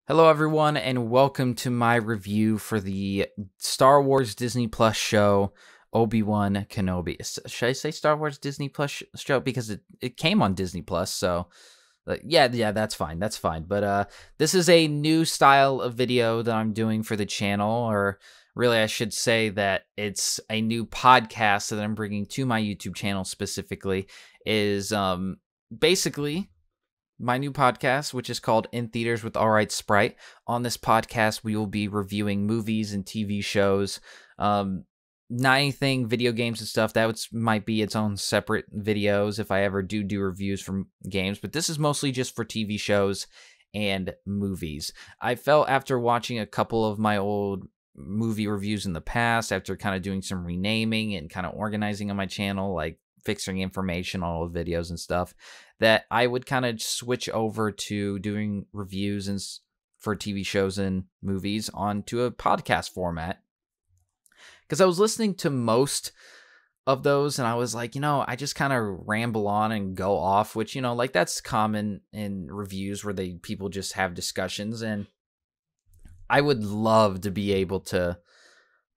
Hello, everyone, and welcome to my review for the Star Wars Disney Plus show, Obi-Wan Kenobi. Should I say Star Wars Disney Plus show? Because it came on Disney Plus, so yeah, that's fine. That's fine. But this is a new style of video that I'm doing for the channel, or really, I should say that it's a new podcast that I'm bringing to my YouTube channel specifically, is basically my new podcast, which is called In Theaters with AlrightSprite. On this podcast, we will be reviewing movies and TV shows, not anything video games and stuff. That might be its own separate videos if I ever do reviews from games, but this is mostly just for TV shows and movies. I felt after watching a couple of my old movie reviews in the past, after kind of doing some renaming and kind of organizing on my channel, like fixing information on old videos and stuff, that I would kind of switch over to doing reviews and for TV shows and movies onto a podcast format. Because I was listening to most of those and I was like, I just kind of ramble on and go off, which, like that's common in reviews where people just have discussions. And I would love to be able to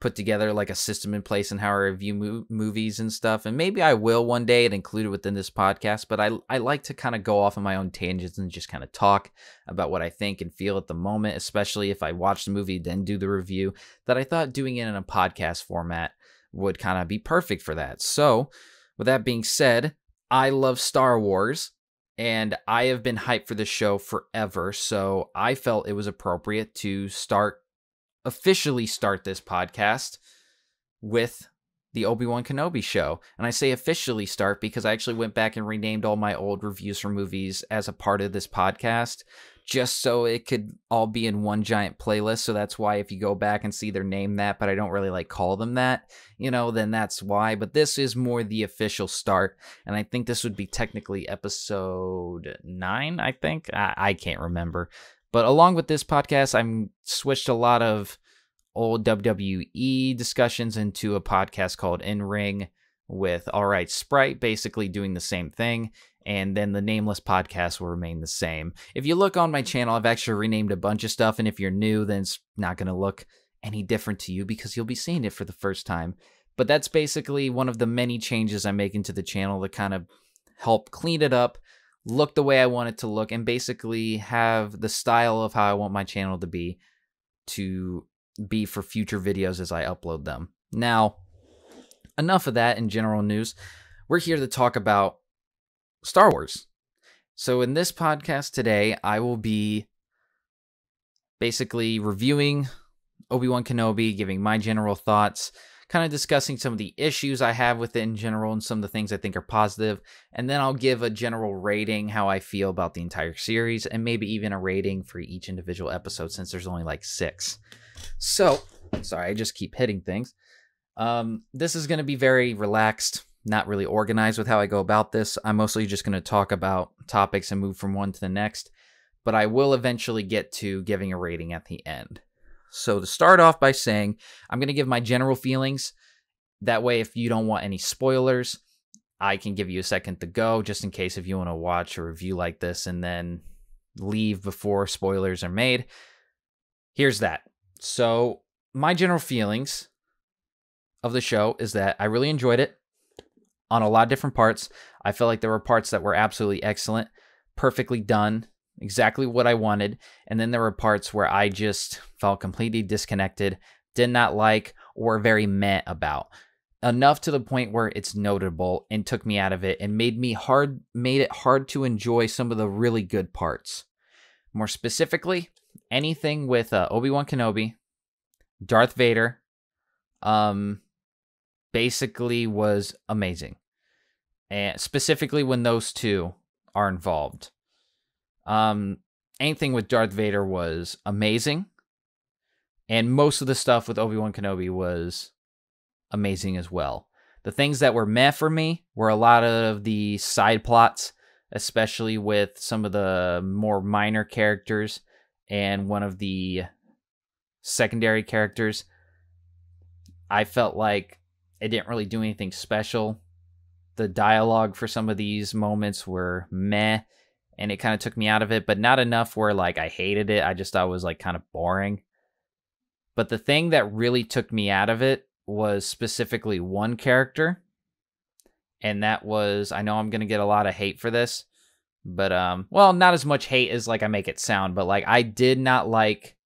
put together like a system in place and how I review movies and stuff. And maybe I will one day and include it within this podcast, but I like to kind of go off on my own tangents and just kind of talk about what I think and feel at the moment, especially if I watch the movie, then do the review, that I thought doing it in a podcast format would kind of be perfect for that. So with that being said, I love Star Wars and I have been hyped for this show forever. So I felt it was appropriate to officially start this podcast with the Obi-Wan Kenobi show. And I say officially start because I actually went back and renamed all my old reviews for movies as a part of this podcast, just so it could all be in one giant playlist. So that's why if you go back and see their name that, but I don't really like call them that, then that's why. But this is more the official start. And I think this would be technically episode 9, I think. I can't remember. But along with this podcast, I'm switched a lot of old WWE discussions into a podcast called In Ring with AlrightSprite, basically doing the same thing. And then the nameless podcast will remain the same. If you look on my channel, I've actually renamed a bunch of stuff. And if you're new, then it's not going to look any different to you because you'll be seeing it for the first time. But that's basically one of the many changes I'm making to the channel to kind of help clean it up, look the way I want it to look, and basically have the style of how I want my channel to be for future videos as I upload them. Now, enough of that in general news. We're here to talk about Star Wars. So in this podcast today, I will be basically reviewing Obi-Wan Kenobi, giving my general thoughts, kind of discussing some of the issues I have with it in general and some of the things I think are positive. And then I'll give a general rating, how I feel about the entire series, and maybe even a rating for each individual episode since there's only like 6. So, sorry, I just keep hitting things. This is going to be very relaxed, not really organized with how I go about this. I'm mostly just going to talk about topics and move from one to the next, but I will eventually get to giving a rating at the end. So to start off by saying, I'm going to give my general feelings. That way, if you don't want any spoilers, I can give you a second to go, just in case if you want to watch a review like this and then leave before spoilers are made. Here's that. So my general feelings of the show is that I really enjoyed it on a lot of different parts. I felt like there were parts that were absolutely excellent, perfectly done, exactly what I wanted. And then there were parts where I just felt completely disconnected, did not like, or very meh about. Enough to the point where it's notable and took me out of it and made it hard to enjoy some of the really good parts. More specifically, anything with Obi-Wan Kenobi, Darth Vader, basically was amazing. And specifically when those two are involved. Anything with Darth Vader was amazing, and most of the stuff with Obi-Wan Kenobi was amazing as well. The things that were meh for me were a lot of the side plots, especially with some of the more minor characters and one of the secondary characters. I felt like it didn't really do anything special. The dialogue for some of these moments were meh, and it kind of took me out of it, but not enough where like I hated it. I just thought it was like kind of boring. But the thing that really took me out of it was specifically one character, and that was, I know I'm going to get a lot of hate for this, but well, not as much hate as like I make it sound, but like I did not like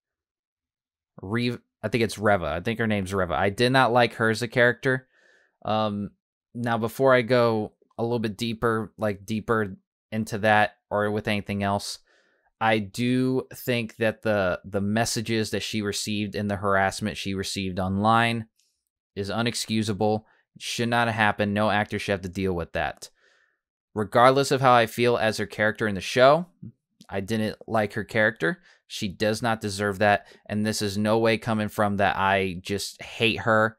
I think it's Reva. I think her name's Reva. I did not like her as a character. Now before I go a little bit deeper into that or with anything else, I do think that the messages that she received and the harassment she received online is unexcusable. It should not have happened. No actor should have to deal with that. Regardless of how I feel as her character in the show, I didn't like her character. She does not deserve that. And this is no way coming from that I just hate her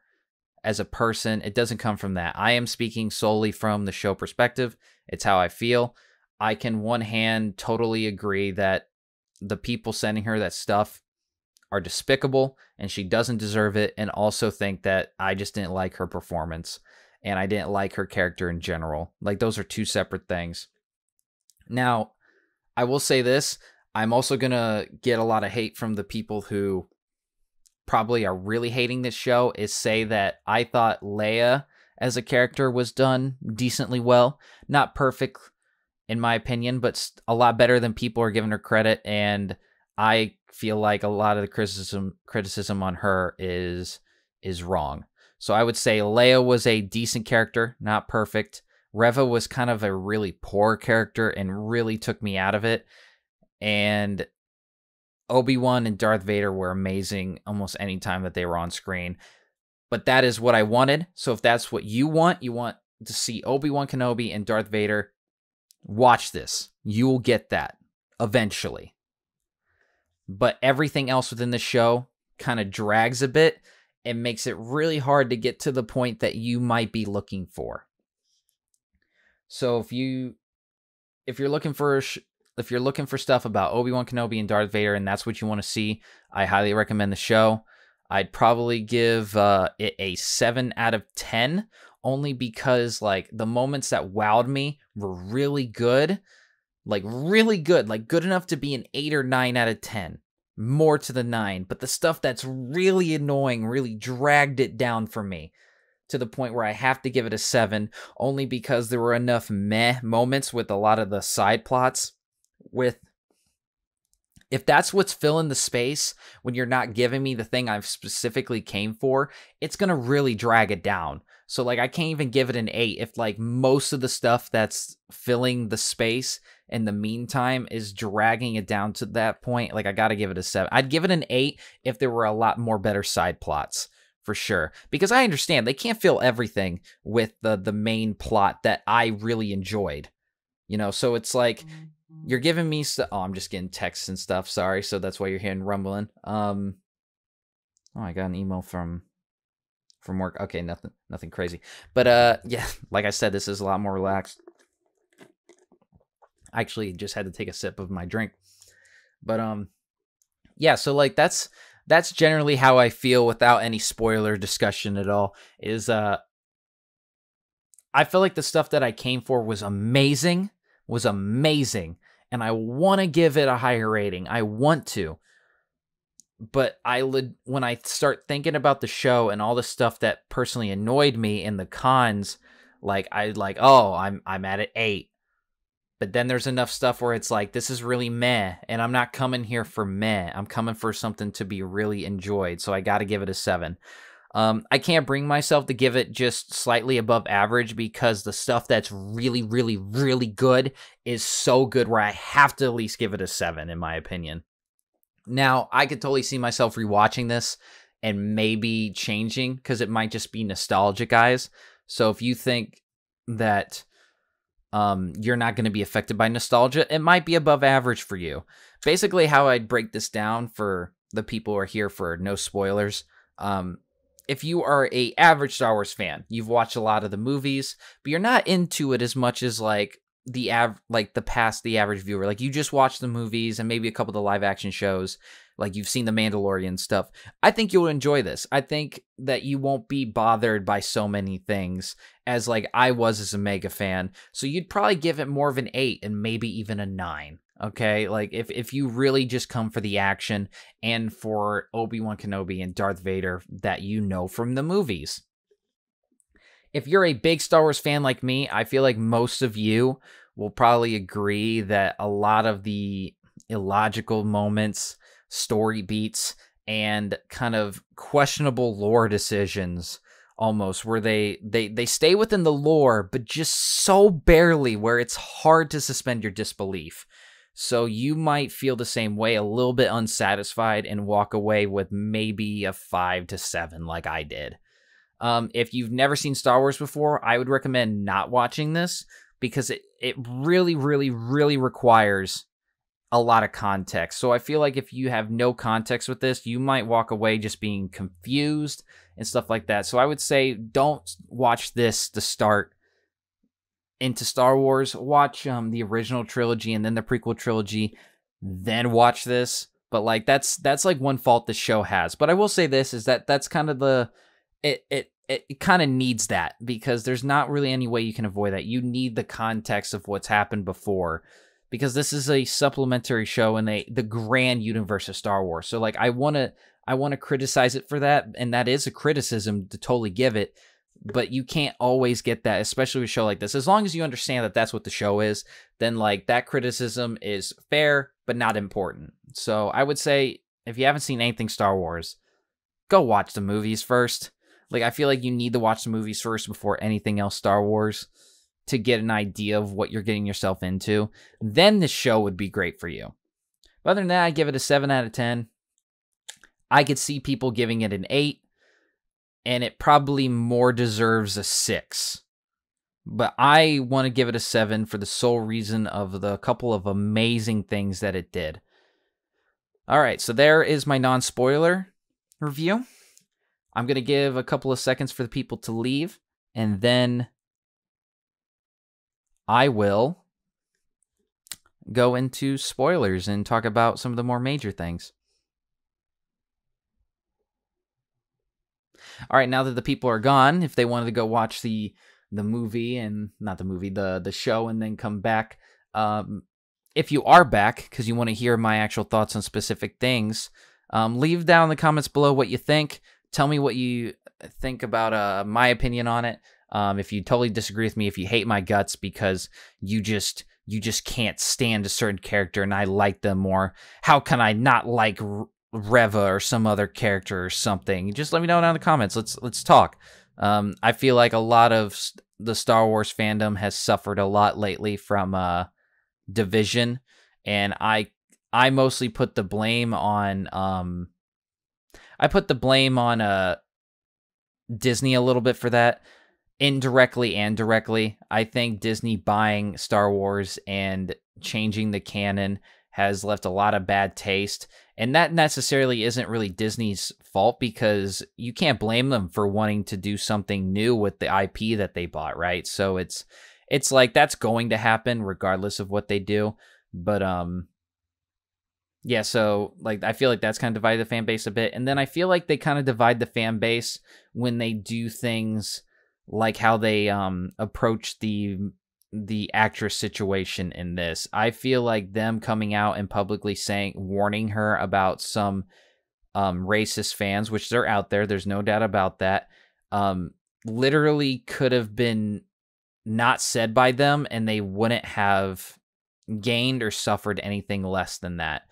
as a person. It doesn't come from that. I am speaking solely from the show perspective. It's how I feel. I can one hand totally agree that the people sending her that stuff are despicable and she doesn't deserve it, and also think that I just didn't like her performance and I didn't like her character in general. Like, those are two separate things. Now, I will say this. I'm also going to get a lot of hate from the people who probably are really hating this show, is say that I thought Leia as a character was done decently well. Not perfect, in my opinion, but a lot better than people are giving her credit. And I feel like a lot of the criticism on her is wrong. So I would say Leia was a decent character, not perfect. Reva was kind of a really poor character and really took me out of it. And Obi-Wan and Darth Vader were amazing almost any time that they were on screen. But that is what I wanted. So if that's what you want to see Obi-Wan Kenobi and Darth Vader, watch this. You will get that eventually. But everything else within the show kind of drags a bit and makes it really hard to get to the point that you might be looking for. So if you're looking for stuff about Obi-Wan Kenobi and Darth Vader, and that's what you want to see, I highly recommend the show. I'd probably give it a 7 out of 10, only because like the moments that wowed me were really good, like good enough to be an 8 or 9 out of 10, more to the 9. But the stuff that's really annoying really dragged it down for me to the point where I have to give it a 7, only because there were enough meh moments with a lot of the side plots. If that's what's filling the space when you're not giving me the thing I've specifically came for, it's going to really drag it down. So like I can't even give it an 8 if like most of the stuff that's filling the space in the meantime is dragging it down to that point. Like I got to give it a 7. I'd give it an 8 if there were a lot more better side plots, for sure. Because I understand they can't fill everything with the main plot that I really enjoyed. You know, so it's like you're giving me oh, I'm just getting texts and stuff. Sorry. So that's why you're hearing rumbling. Oh, I got an email from work. Okay, nothing crazy. But yeah, like I said, this is a lot more relaxed. I actually just had to take a sip of my drink. But yeah, so like that's generally how I feel without any spoiler discussion at all. Is I feel like the stuff that I came for was amazing, and I want to give it a higher rating. I want to. But when I start thinking about the show and all the stuff that personally annoyed me and the cons, like I'm at an 8. But then there's enough stuff where it's like, this is really meh, and I'm not coming here for meh. I'm coming for something to be really enjoyed, so I got to give it a 7. I can't bring myself to give it just slightly above average because the stuff that's really, really, really good is so good where I have to at least give it a 7, in my opinion. Now, I could totally see myself rewatching this and maybe changing because it might just be nostalgic, guys. So if you think that you're not going to be affected by nostalgia, it might be above average for you. Basically, how I'd break this down for the people who are here for no spoilers. If you are a average Star Wars fan, you've watched a lot of the movies, but you're not into it as much as like past the average viewer. Like, you just watch the movies and maybe a couple of the live action shows, like you've seen the Mandalorian stuff. I think you'll enjoy this. I think that you won't be bothered by so many things as like I was as a mega fan. So you'd probably give it more of an 8 and maybe even a 9. Okay, like if you really just come for the action and for Obi-Wan Kenobi and Darth Vader that you know from the movies. If you're a big Star Wars fan like me, I feel like most of you will probably agree that a lot of the illogical moments, story beats, and kind of questionable lore decisions almost where they stay within the lore, but just so barely where it's hard to suspend your disbelief. So you might feel the same way, a little bit unsatisfied, and walk away with maybe a 5 to 7 like I did. If you've never seen Star Wars before, I would recommend not watching this because it really, really, really requires a lot of context. So I feel like if you have no context with this, you might walk away just being confused and stuff like that. So I would say don't watch this to start into Star Wars. Watch the original trilogy and then the prequel trilogy, then watch this. But like that's like one fault the show has. But I will say this is that's kind of the it kind of needs that because there's not really any way you can avoid that. You need the context of what's happened before because this is a supplementary show in the grand universe of Star Wars. So like I want to criticize it for that, and that is a criticism to totally give it. But you can't always get that, especially with a show like this. As long as you understand that that's what the show is, then like that criticism is fair, but not important. So I would say if you haven't seen anything Star Wars, go watch the movies first. Like I feel like you need to watch the movies first before anything else Star Wars to get an idea of what you're getting yourself into. Then the show would be great for you. But other than that, I give it a 7 out of 10. I could see people giving it an 8. And it probably more deserves a 6. But I want to give it a 7 for the sole reason of the couple of amazing things that it did. All right, so there is my non-spoiler review. I'm going to give a couple of seconds for the people to leave, and then I will go into spoilers and talk about some of the more major things. All right, now that the people are gone, if they wanted to go watch the movie and not the movie, the show, and then come back, if you are back because you want to hear my actual thoughts on specific things, leave down in the comments below what you think. Tell me what you think about my opinion on it. If you totally disagree with me, if you hate my guts because you just can't stand a certain character and I like them more, how can I not like Reva or some other character or something? Just let me know down in the comments. Let's talk. I feel like a lot of the Star Wars fandom has suffered a lot lately from division, and I mostly put the blame on Disney a little bit for that, indirectly and directly. I think Disney buying Star Wars and changing the canon has left a lot of bad taste. And that necessarily isn't really Disney's fault because you can't blame them for wanting to do something new with the IP that they bought, right? So it's like that's going to happen regardless of what they do. But yeah, so like I feel like that's kind of divided the fan base a bit. And then I feel like they kind of divide the fan base when they do things like how they approach the actress situation in this. I feel like them coming out and publicly warning her about some racist fans, which they're out there, there's no doubt about that, literally could have been not said by them and they wouldn't have gained or suffered anything less than that.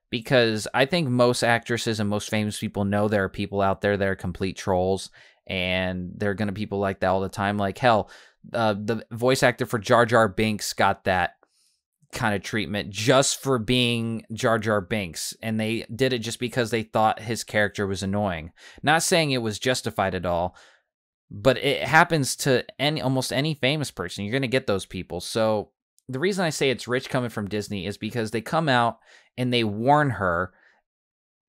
Because I think most actresses and most famous people know there are people out there that are complete trolls, and there are going to be people like that all the time. Like, hell, the voice actor for Jar Jar Binks got that kind of treatment just for being Jar Jar Binks, and they did it just because they thought his character was annoying. Not saying it was justified at all, but it happens to almost any famous person. You're going to get those people. So the reason I say it's rich coming from Disney is because they come out and they warn her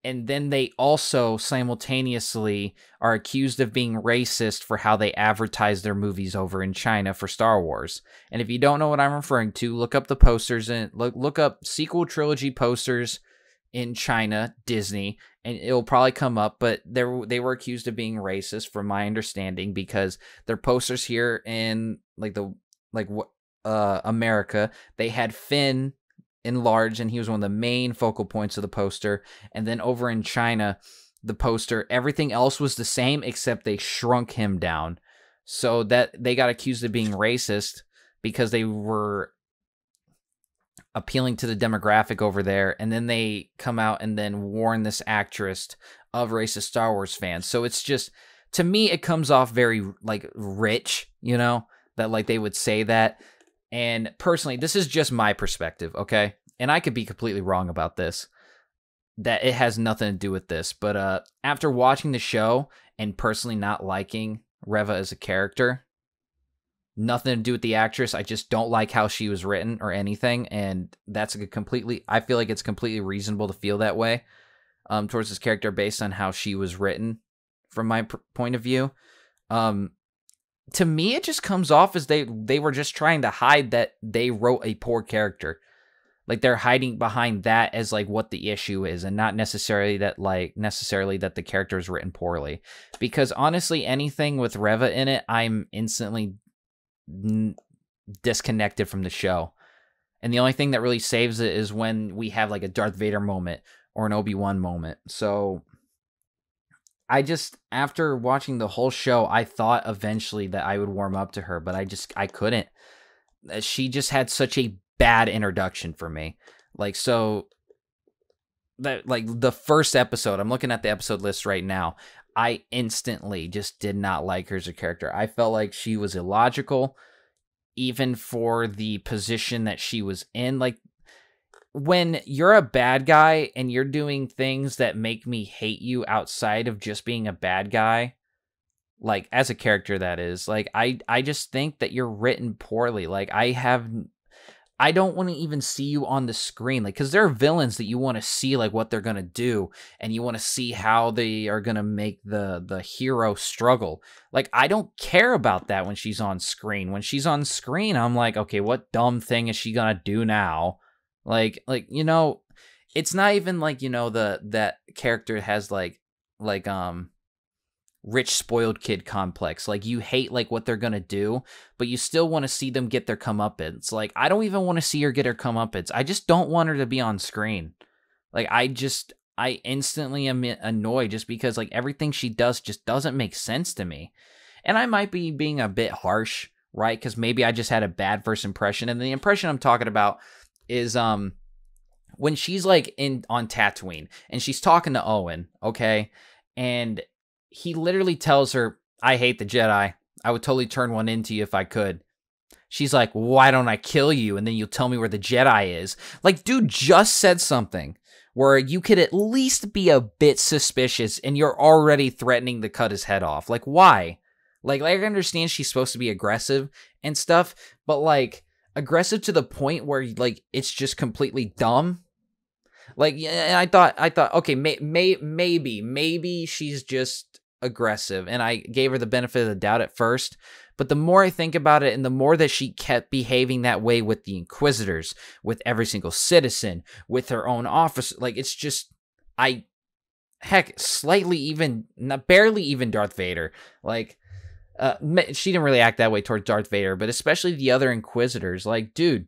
And then they also simultaneously are accused of being racist for how they advertise their movies over in China for Star Wars. And if you don't know what I'm referring to, look up the posters and look up sequel trilogy posters in China, Disney, and it'll probably come up. But they were accused of being racist, from my understanding, because their posters here in America, they had Finn enlarged, and he was one of the main focal points of the poster. And then over in China, the poster, everything else was the same except they shrunk him down, so that they got accused of being racist because they were appealing to the demographic over there. And then they come out and then warn this actress of racist Star Wars fans. So it's just, to me, it comes off very like rich, you know, that like they would say that. And personally, this is just my perspective, okay? And I could be completely wrong about this, that it has nothing to do with this. But after watching the show and personally not liking Reva as a character, nothing to do with the actress, I just don't like how she was written or anything. And that's I feel like it's completely reasonable to feel that way towards this character based on how she was written from my point of view. To me, it just comes off as they were just trying to hide that they wrote a poor character. Like, they're hiding behind that as like what the issue is, and not necessarily that the character is written poorly. Because honestly, anything with Reva in it, I'm instantly disconnected from the show. And the only thing that really saves it is when we have like a Darth Vader moment or an Obi-Wan moment. So after watching the whole show, I thought eventually that I would warm up to her, but I couldn't. She just had such a bad introduction for me. Like, so that, like, the first episode, I'm looking at the episode list right now, I instantly just did not like her as a character. I felt like she was illogical, even for the position that she was in. Like, when you're a bad guy and you're doing things that make me hate you outside of just being a bad guy, like as a character, that is, like, I just think that you're written poorly. Like, I don't want to even see you on the screen, like, because there are villains that you want to see like what they're gonna do, and you want to see how they are gonna make the hero struggle. Like, I don't care about that when she's on screen. When she's on screen, I'm like, okay, what dumb thing is she gonna do now? Like, you know, it's not even like, you know, that character has like rich spoiled kid complex. Like, you hate like what they're gonna do, but you still want to see them get their comeuppance. Like, I don't even want to see her get her comeuppance. I just don't want her to be on screen. Like, I instantly am annoyed just because like everything she does just doesn't make sense to me. And I might be being a bit harsh, right? Because maybe I just had a bad first impression, and the impression I'm talking about is when she's like on Tatooine and she's talking to Owen, okay? And he literally tells her, I hate the Jedi. I would totally turn one into you if I could. She's like, why don't I kill you? And then you'll tell me where the Jedi is. Like, dude just said something where you could at least be a bit suspicious, and you're already threatening to cut his head off. Like, why? Like I understand she's supposed to be aggressive and stuff, but like, aggressive to the point where like it's just completely dumb. Like, yeah, I thought, okay, maybe she's just aggressive, and I gave her the benefit of the doubt at first. But the more I think about it, and the more that she kept behaving that way with the Inquisitors, with every single citizen, with her own officer, like, it's just, slightly even, not barely even Darth Vader, like. She didn't really act that way towards Darth Vader, but especially the other Inquisitors. Like, dude,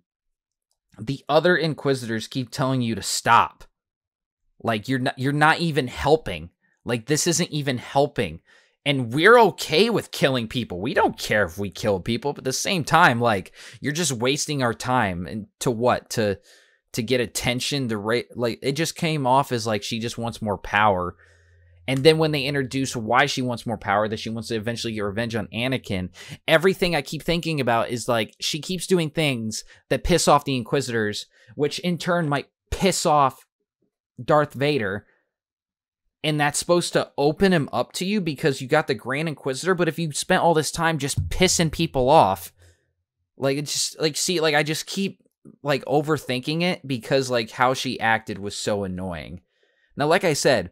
the other Inquisitors keep telling you to stop. Like, you're not even helping. Like, this isn't even helping. And we're okay with killing people. We don't care if we kill people, but at the same time, like, you're just wasting our time. And to what? To get attention, like, it just came off as like she just wants more power. And then when they introduce why she wants more power, that she wants to eventually get revenge on Anakin, everything I keep thinking about is like, she keeps doing things that piss off the Inquisitors, which in turn might piss off Darth Vader. And that's supposed to open him up to you because you got the Grand Inquisitor. But if you spent all this time just pissing people off, like, it's just like, see, like, I just keep like overthinking it because like how she acted was so annoying. Now, like I said,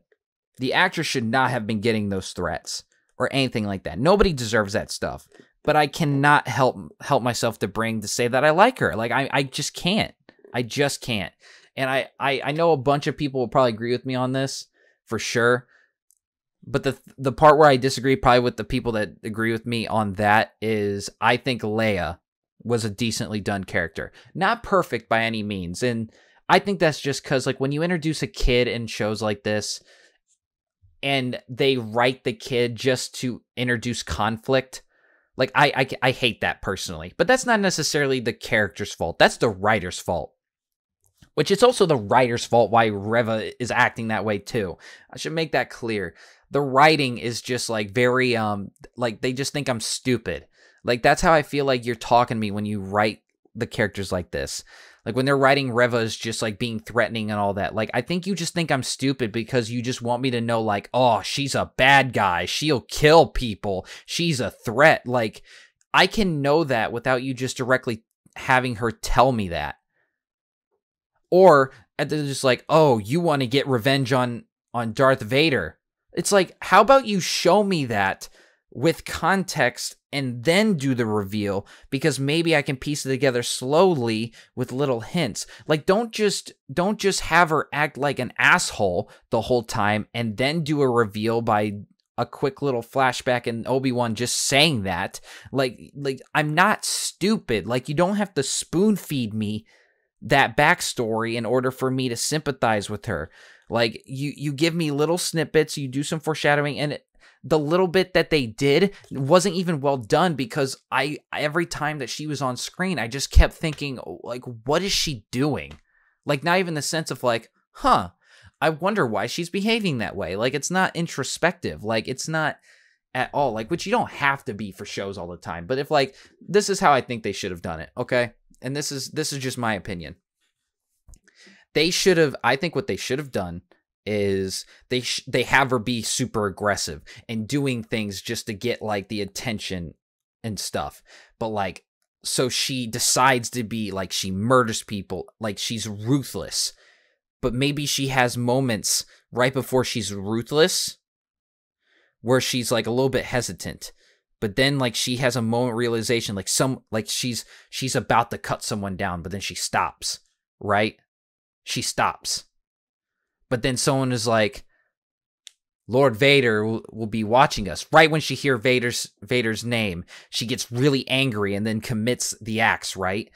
the actress should not have been getting those threats or anything like that. Nobody deserves that stuff. But I cannot help myself to say that I like her. Like, I just can't. I just can't. And I know a bunch of people will probably agree with me on this, for sure. But the part where I disagree probably with the people that agree with me on that is I think Leia was a decently done character. Not perfect by any means. And I think that's just because, like, when you introduce a kid in shows like this and they write the kid just to introduce conflict, like, I hate that personally. But that's not necessarily the character's fault. That's the writer's fault. Which it's also the writer's fault why Reva is acting that way too. I should make that clear. The writing is just like very, like they just think I'm stupid. Like that's how I feel like you're talking to me when you write the characters like this. Like when they're writing Reva as just like being threatening and all that. Like I think you just think I'm stupid because you just want me to know like, oh, she's a bad guy. She'll kill people. She's a threat. Like I can know that without you just directly having her tell me that. Or they're just like, oh, you want to get revenge on Darth Vader. It's like, how about you show me that with context and then do the reveal, because maybe I can piece it together slowly with little hints. Like, don't just have her act like an asshole the whole time and then do a reveal by a quick little flashback and Obi-Wan just saying that. Like I'm not stupid. Like, you don't have to spoon feed me that backstory in order for me to sympathize with her. Like, you give me little snippets, you do some foreshadowing, and the little bit that they did wasn't even well done, because every time that she was on screen, I just kept thinking, like, what is she doing? Like, not even the sense of like, huh, I wonder why she's behaving that way. Like, it's not introspective. Like, it's not at all. Like, which you don't have to be for shows all the time. But if, like, this is how I think they should have done it, okay? And this is just my opinion. I think what they should have done is they have her be super aggressive and doing things just to get like the attention and stuff. But like, so she decides to be like, she murders people, like she's ruthless. But maybe she has moments right before she's ruthless where she's like a little bit hesitant. But then, like, she has a moment realization, like she's about to cut someone down, but then she stops, right? She stops. But then someone is like, Lord Vader will be watching us. Right when she hears Vader's name, she gets really angry and then commits the acts, right?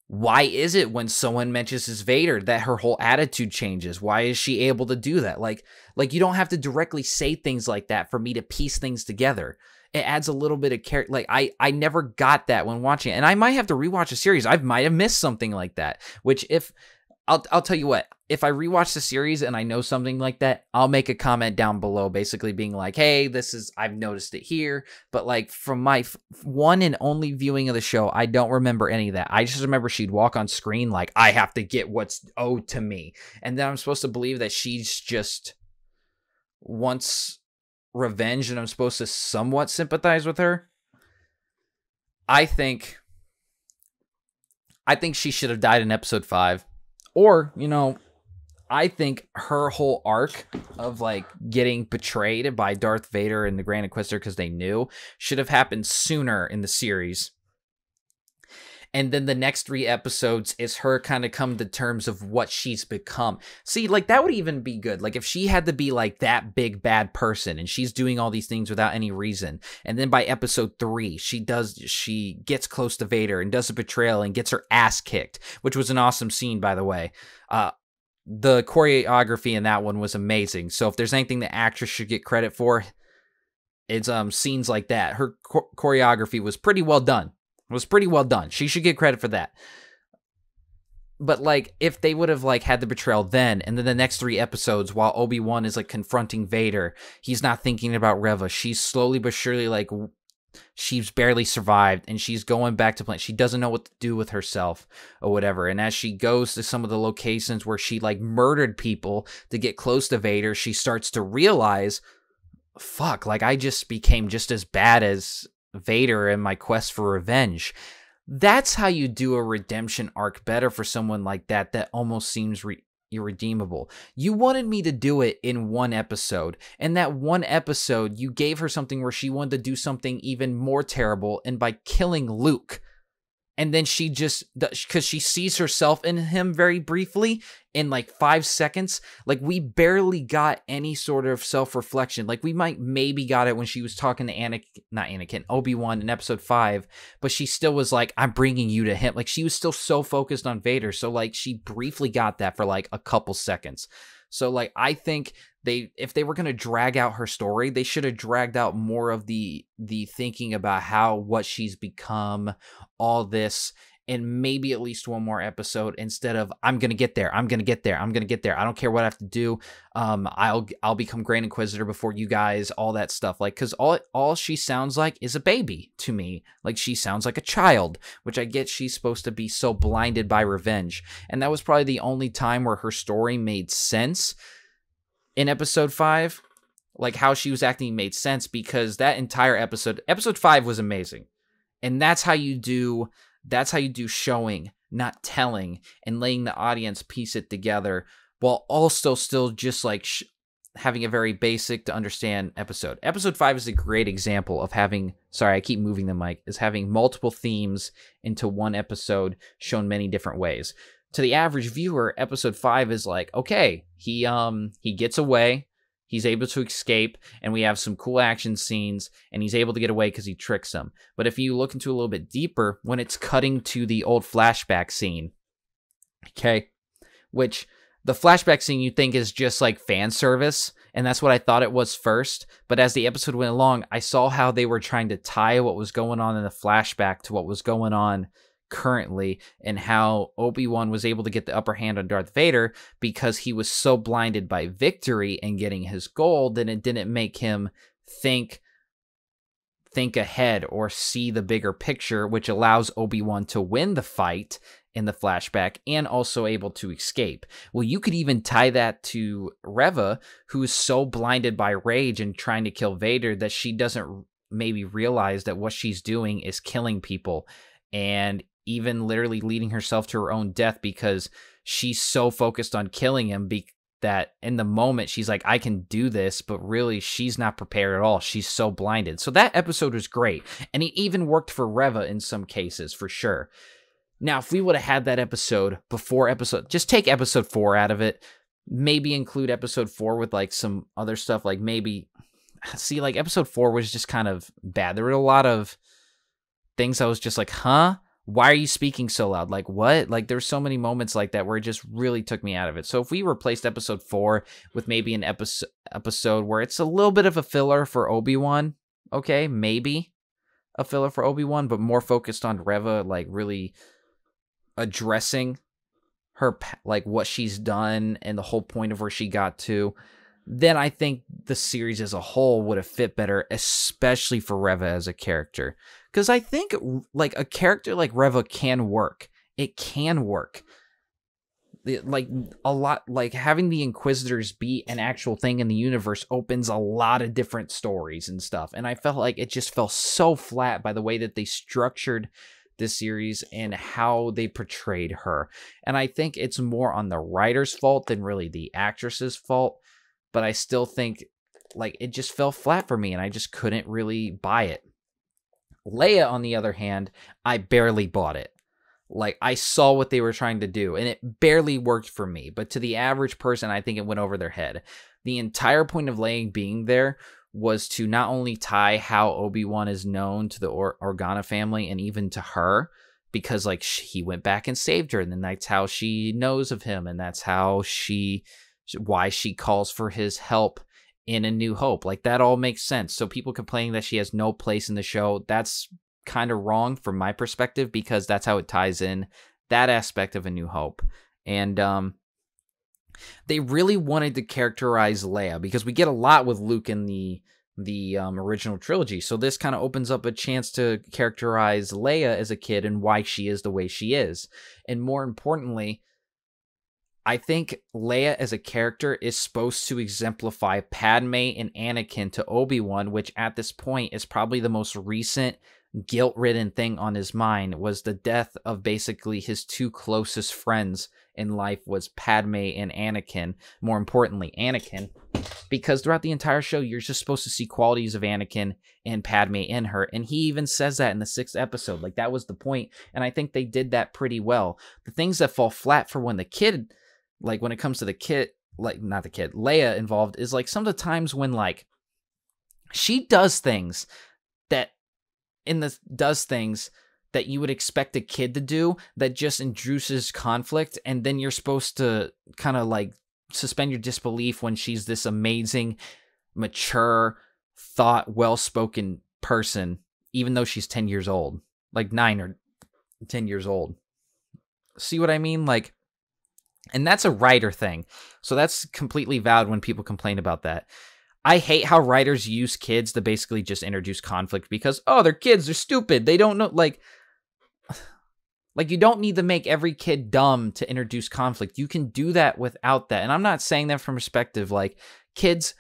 Why is it when someone mentions his Vader that her whole attitude changes? Why is she able to do that? Like you don't have to directly say things like that for me to piece things together. It adds a little bit of character. Like, I never got that when watching it. And I might have to rewatch a series. I might have missed something like that. Which, if I'll tell you what, if I rewatch the series and I know something like that, I'll make a comment down below basically being like, hey, I've noticed it here. But like, from my one and only viewing of the show, I don't remember any of that. I just remember she'd walk on screen like, I have to get what's owed to me. And then I'm supposed to believe that she's just wants revenge and I'm supposed to somewhat sympathize with her. I think she should have died in episode 5. Or, you know, I think her whole arc of like getting betrayed by Darth Vader and the Grand Inquisitor because they knew should have happened sooner in the series. And then the next 3 episodes is her kind of come to terms of what she's become. See, like, that would even be good. Like, if she had to be, like, that big bad person, and she's doing all these things without any reason. And then by episode 3, she gets close to Vader and does a betrayal and gets her ass kicked, which was an awesome scene, by the way. The choreography in that one was amazing. So if there's anything the actress should get credit for, it's scenes like that. Her choreography was pretty well done. Was pretty well done. She should get credit for that. But like, if they would have like had the betrayal then, and then the next 3 episodes while Obi-Wan is like confronting Vader, he's not thinking about Reva. She's slowly but surely like, she's barely survived and she's going back to plan. She doesn't know what to do with herself or whatever. And as she goes to some of the locations where she like murdered people to get close to Vader, she starts to realize, fuck, like I just became just as bad as Vader in my quest for revenge. That's how you do a redemption arc better for someone like that almost seems irredeemable. You wanted me to do it in one episode. And that one episode, you gave her something where she wanted to do something even more terrible, and by killing Luke. And then she just, because she sees herself in him very briefly in like 5 seconds, like we barely got any sort of self-reflection. Like we maybe got it when she was talking to Obi-Wan in episode 5, but she still was like, I'm bringing you to him. Like she was still so focused on Vader. So like she briefly got that for like a couple seconds. So like I think if they were going to drag out her story, they should have dragged out more of the thinking about what she's become, all this, and maybe at least one more episode instead of I'm going to get there. I'm going to get there. I'm going to get there. I don't care what I have to do. I'll become Grand Inquisitor before you guys, all that stuff. Like, cause all she sounds like is a baby to me. Like she sounds like a child, which I get she's supposed to be so blinded by revenge. And that was probably the only time where her story made sense in episode 5. Like how she was acting made sense, because that entire episode 5 was amazing. And that's how you do showing, not telling, and letting the audience piece it together while also still just like having a very basic to understand episode. Episode 5 is a great example of having, sorry, I keep moving the mic, is having multiple themes into one episode shown many different ways. To the average viewer, episode 5 is like, okay, he gets away, he's able to escape, and we have some cool action scenes, and he's able to get away because he tricks them. But if you look into a little bit deeper, when it's cutting to the old flashback scene, okay, which the flashback scene you think is just like fan service, and that's what I thought it was first. But as the episode went along, I saw how they were trying to tie what was going on in the flashback to what was going on currently, and how Obi-Wan was able to get the upper hand on Darth Vader because he was so blinded by victory and getting his goal that it didn't make him think ahead or see the bigger picture, which allows Obi-Wan to win the fight in the flashback and also able to escape. Well, you could even tie that to Reva, who is so blinded by rage and trying to kill Vader that she doesn't maybe realize that what she's doing is killing people, and even literally leading herself to her own death because she's so focused on killing him that in the moment she's like, I can do this, but really she's not prepared at all. She's so blinded. So that episode was great, and it even worked for Reva in some cases, for sure. Now, if we would have had that episode before just take episode 4 out of it, maybe include episode 4 with like some other stuff, like maybe, see, like episode 4 was just kind of bad. There were a lot of things I was just like, huh? Why are you speaking so loud? Like, what? Like, there's so many moments like that where it just really took me out of it. So if we replaced episode 4 with maybe an episode where it's a little bit of a filler for Obi-Wan, okay, maybe a filler for Obi-Wan, but more focused on Reva, like really addressing her, like what she's done and the whole point of where she got to, then I think the series as a whole would have fit better, especially for Reva as a character. Because I think like a character like Reva can work. It can work. Like a lot, like having the Inquisitors be an actual thing in the universe opens a lot of different stories and stuff. And I felt like it just fell so flat by the way that they structured this series and how they portrayed her. And I think it's more on the writer's fault than really the actress's fault. But I still think like it just fell flat for me and I just couldn't really buy it. Leia, on the other hand, I barely bought it. Like, I saw what they were trying to do, and it barely worked for me. But to the average person, I think it went over their head. The entire point of Leia being there was to not only tie how Obi-Wan is known to the Organa family and even to her, because, like, he went back and saved her, and then that's how she knows of him, and that's how why she calls for his help in A New Hope. Like, that all makes sense. So people complaining that she has no place in the show, that's kind of wrong from my perspective, because that's how it ties in that aspect of A New Hope. And they really wanted to characterize Leia, because we get a lot with Luke in the original trilogy. So this kind of opens up a chance to characterize Leia as a kid and why she is the way she is. And more importantly, I think Leia as a character is supposed to exemplify Padme and Anakin to Obi-Wan, which at this point is probably the most recent guilt-ridden thing on his mind was the death of basically his two closest friends in life, was Padme and Anakin. More importantly, Anakin, because throughout the entire show, you're just supposed to see qualities of Anakin and Padme in her, and he even says that in the 6th episode. Like, that was the point, and I think they did that pretty well. The things that fall flat for when the kid, like, when it comes to the kid, like, not the kid, Leia involved, is, like, some of the times when, like, she does things that you would expect a kid to do that just induces conflict, and then you're supposed to kind of like suspend your disbelief when she's this amazing, mature, well-spoken person, even though she's 10 years old, like 9 or 10 years old. See what I mean? Like, and that's a writer thing, so that's completely valid when people complain about that. I hate how writers use kids to basically just introduce conflict because, oh, they're kids, they're stupid, they don't know, like, you don't need to make every kid dumb to introduce conflict. You can do that without that. And I'm not saying that from perspective, like, kids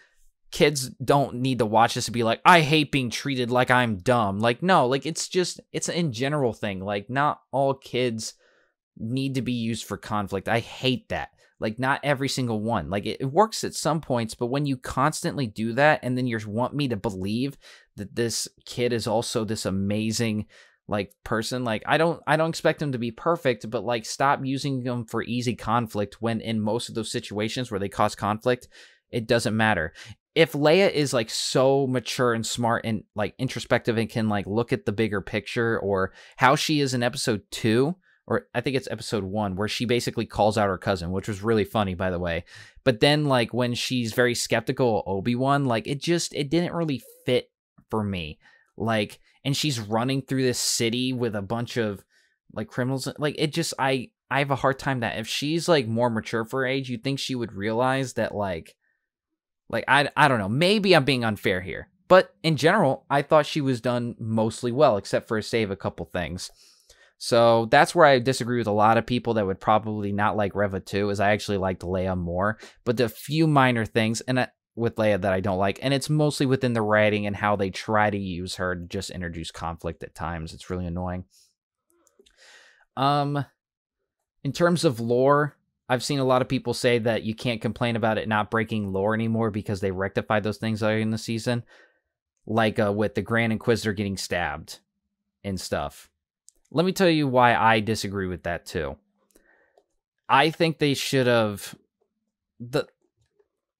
don't need to watch this and be like, I hate being treated like I'm dumb. Like, no, like, it's an in general thing. Like, not all kids need to be used for conflict. I hate that. Like, not every single one. Like, it works at some points, but when you constantly do that and then you want me to believe that this kid is also this amazing, like, person, like, I don't expect them to be perfect, but, like, stop using them for easy conflict when in most of those situations where they cause conflict, it doesn't matter. If Leia is, like, so mature and smart and, like, introspective and can, like, look at the bigger picture, or how she is in episode 2, or I think it's episode 1, where she basically calls out her cousin, which was really funny, by the way. But then, like, when she's very skeptical of Obi-Wan, like, it didn't really fit for me. Like, and she's running through this city with a bunch of, like, criminals. Like, it just, I have a hard time that if she's, like, more mature for her age, you'd think she would realize that, like, I don't know. Maybe I'm being unfair here. But in general, I thought she was done mostly well, except for save a couple things. So that's where I disagree with a lot of people that would probably not like Reva 2, is I actually liked Leia more. But the few minor things with Leia that I don't like, and it's mostly within the writing and how they try to use her to just introduce conflict at times. It's really annoying. In terms of lore, I've seen a lot of people say that you can't complain about it not breaking lore anymore because they rectified those things earlier in the season. Like with the Grand Inquisitor getting stabbed and stuff. Let me tell you why I disagree with that too. I think they should have,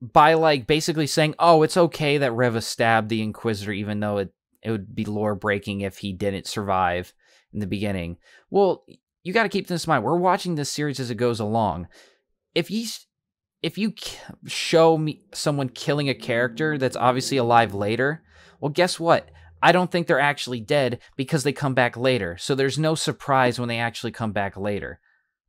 by like basically saying, oh, it's okay that Reva stabbed the Inquisitor, even though it would be lore breaking if he didn't survive in the beginning. Well, you got to keep this in mind. We're watching this series as it goes along. If you show me someone killing a character that's obviously alive later, well, guess what? I don't think they're actually dead because they come back later. So there's no surprise when they actually come back later.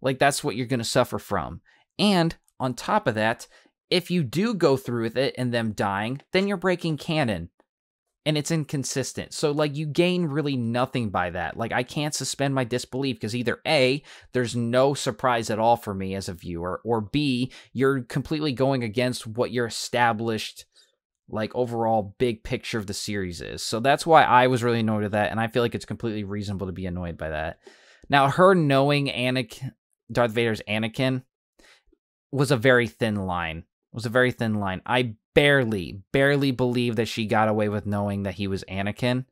Like, that's what you're going to suffer from. And on top of that, if you do go through with it and them dying, then you're breaking canon. And it's inconsistent. So, like, you gain really nothing by that. Like, I can't suspend my disbelief because either A, there's no surprise at all for me as a viewer, or B, you're completely going against what your established, like, overall big picture of the series is. So that's why I was really annoyed with that, and I feel like it's completely reasonable to be annoyed by that. Now, her knowing Darth Vader's Anakin was a very thin line. I barely believe that she got away with knowing that he was Anakin.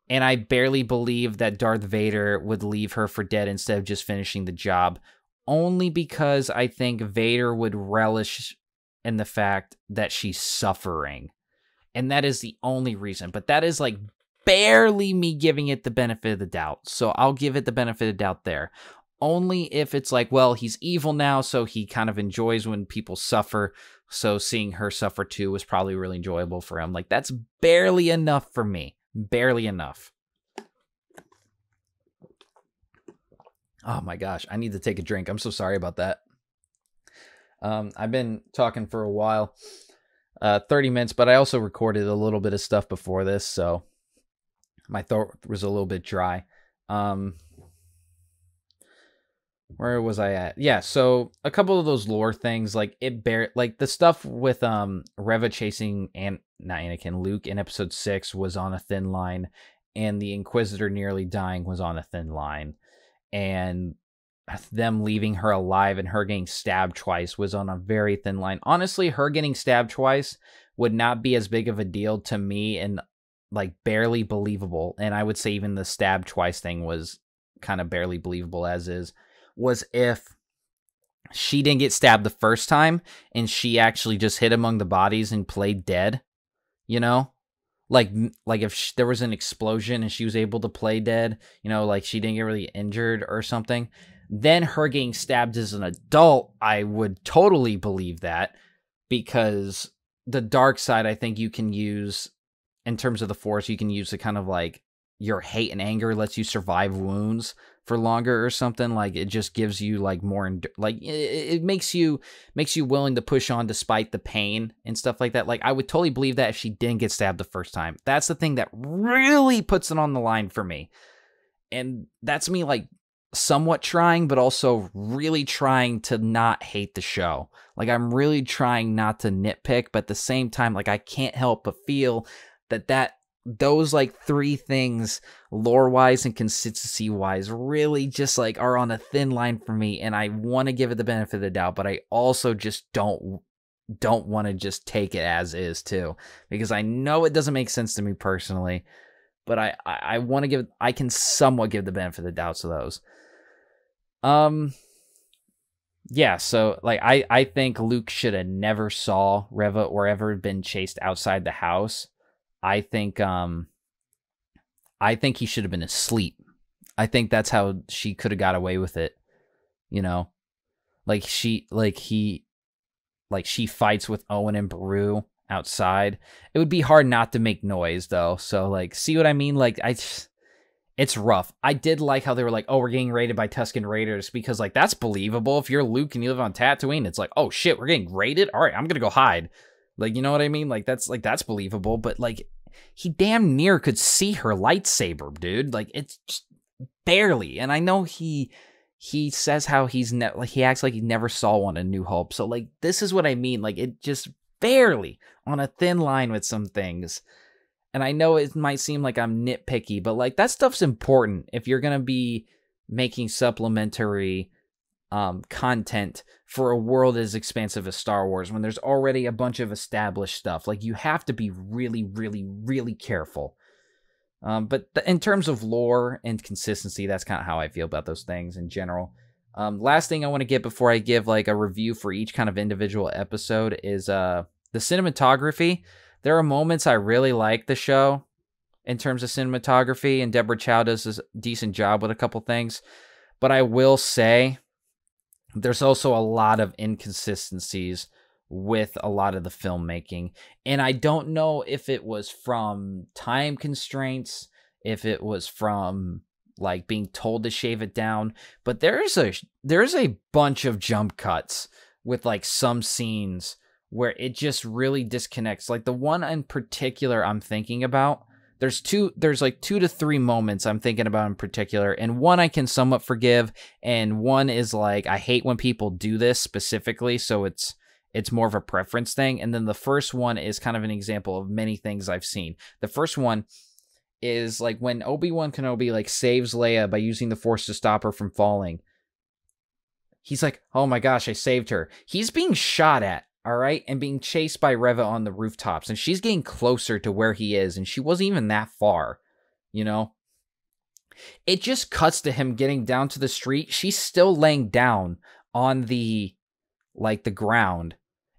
And I barely believe that Darth Vader would leave her for dead instead of just finishing the job. Only because I think Vader would relish in the fact that she's suffering. And that is the only reason. But that is like barely me giving it the benefit of the doubt. So I'll give it the benefit of the doubt there. Only if it's like, well, he's evil now, so he kind of enjoys when people suffer. So seeing her suffer too was probably really enjoyable for him. Like, that's barely enough for me. Barely enough. Oh my gosh, I need to take a drink. I'm so sorry about that. I've been talking for a while, 30 minutes, but I also recorded a little bit of stuff before this, so my throat was a little bit dry. Where was I at? Yeah, so a couple of those lore things, like like the stuff with Reva chasing Luke in episode 6 was on a thin line, and the Inquisitor nearly dying was on a thin line, and them leaving her alive and her getting stabbed twice was on a very thin line. Honestly, her getting stabbed twice would not be as big of a deal to me, and like barely believable. And I would say even the stab twice thing was kind of barely believable as is, was if she didn't get stabbed the first time and she actually just hid among the bodies and played dead, you know? Like if there was an explosion and she was able to play dead, you know, like she didn't get really injured or something, then her getting stabbed as an adult, I would totally believe that, because the dark side, I think you can use, in terms of the Force, you can use to kind of like your hate and anger lets you survive wounds for longer or something. Like it just gives you like more, like it makes you willing to push on despite the pain and stuff like that. Like I would totally believe that if she didn't get stabbed the first time. That's the thing that really puts it on the line for me. And that's me like somewhat trying, but also really trying to not hate the show. Like I'm really trying not to nitpick, but at the same time, like I can't help but feel that those like three things, lore wise and consistency wise, really just like are on a thin line for me. And I want to give it the benefit of the doubt, but I also just don't want to just take it as is too, because I know it doesn't make sense to me personally, but I want to I can somewhat give the benefit of the doubt to those. Yeah, so like I think Luke should have never saw Reva or ever been chased outside the house. I think he should have been asleep. I think that's how she could have got away with it. You know? She fights with Owen and Beru outside. It would be hard not to make noise though. So like, see what I mean? Like it's rough. I did like how they were like, oh, we're getting raided by Tusken Raiders, because like that's believable. If you're Luke and you live on Tatooine, it's like, oh shit, we're getting raided. All right, I'm gonna go hide. Like, you know what I mean? Like that's believable. But like, he damn near could see her lightsaber, dude. Like it's just barely. And I know he says how he acts like he never saw one in New Hope. So like, this is what I mean. Like it just barely on a thin line with some things. And I know it might seem like I'm nitpicky, but like that stuff's important if you're going to be making supplementary content for a world as expansive as Star Wars, when there's already a bunch of established stuff. Like you have to be really, really, really careful. But in terms of lore and consistency, that's kind of how I feel about those things in general. Last thing I want to get before I give like a review for each kind of individual episode is the cinematography. There are moments I really like the show in terms of cinematography, and Deborah Chow does a decent job with a couple things. But I will say there's also a lot of inconsistencies with a lot of the filmmaking. And I don't know if it was from time constraints, if it was from like being told to shave it down, but there's a bunch of jump cuts with like some scenes where it just really disconnects. Like the one in particular I'm thinking about, there's like 2 to 3 moments I'm thinking about in particular, and one I can somewhat forgive, and one is like, I hate when people do this specifically, so it's more of a preference thing. And then the first one is kind of an example of many things I've seen. The first one is like when Obi-Wan Kenobi like saves Leia by using the Force to stop her from falling. He's like, oh my gosh, I saved her. He's being shot at, all right, and being chased by Reva on the rooftops, and she's getting closer to where he is, and she wasn't even that far, you know? It just cuts to him getting down to the street. She's still laying down on the ground,